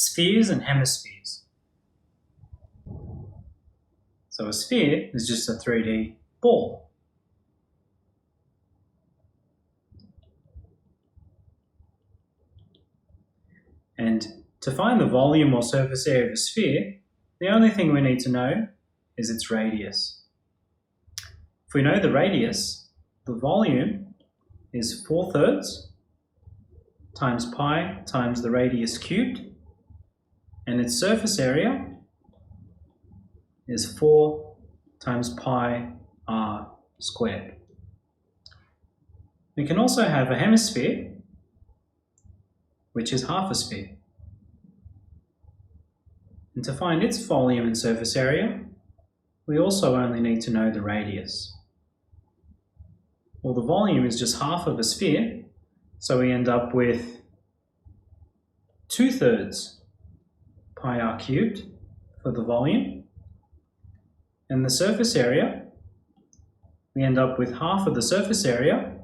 spheres and hemispheres. So a sphere is just a 3D ball. And to find the volume or surface area of a sphere, the only thing we need to know is its radius. If we know the radius, the volume is 4/3 times pi times the radius cubed, and its surface area is 4 times pi r squared. We can also have a hemisphere, which is half a sphere. And to find its volume and surface area, we also only need to know the radius. Well, the volume is just half of a sphere, so we end up with 2/3 pi r cubed for the volume. And the surface area, we end up with half of the surface area,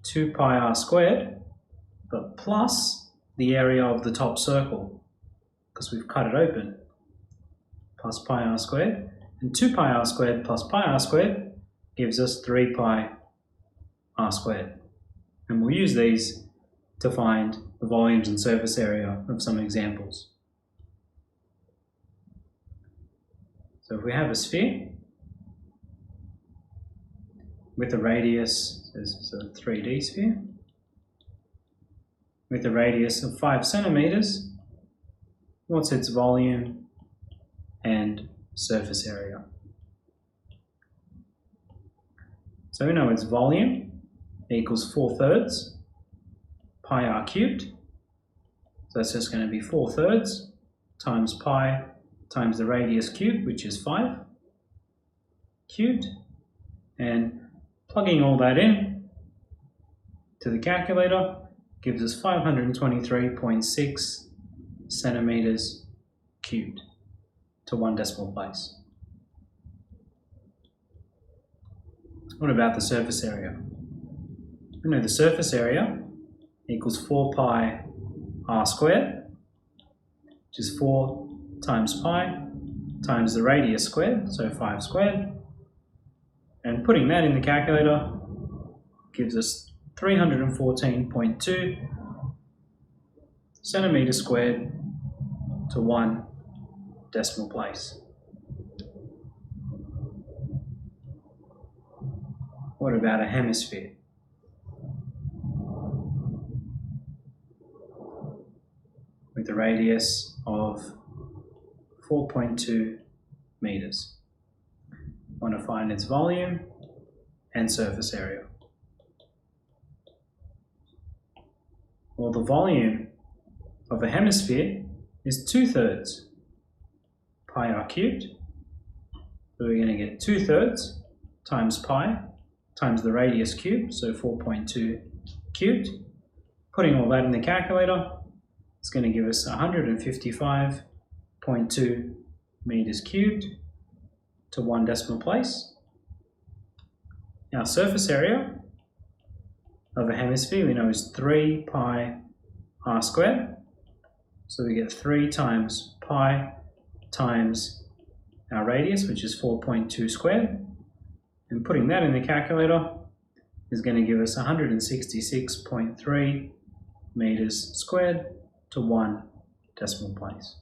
2 pi r squared, but plus the area of the top circle, because we've cut it open, plus pi r squared. And 2 pi r squared plus pi r squared gives us 3 pi r squared. And we'll use these to find the volumes and surface area of some examples. So if we have a sphere with a radius, this is a 3D sphere, with a radius of 5 centimeters, what's its volume and surface area? So we know its volume equals 4/3 pi r cubed. So that's just going to be 4/3 times pi times the radius cubed, which is 5 cubed. And plugging all that in to the calculator gives us 523.6 centimeters cubed to 1 decimal place. What about the surface area? We know the surface area equals 4 pi r squared, which is 4 times pi times the radius squared, so 5 squared. And putting that in the calculator gives us 314.2 centimeters squared to 1 decimal place. What about a hemisphere? With a radius of 4.2 meters. Want to find its volume and surface area. Well, the volume of a hemisphere is 2/3 pi r cubed. So we're going to get 2/3 times pi times the radius cubed, so 4.2 cubed. Putting all that in the calculator, it's going to give us 155.2 meters cubed to 1 decimal place. Our surface area of a hemisphere we know is 3 pi r squared. So we get 3 times pi times our radius, which is 4.2 squared. And putting that in the calculator is going to give us 166.3 meters squared to 1 decimal place.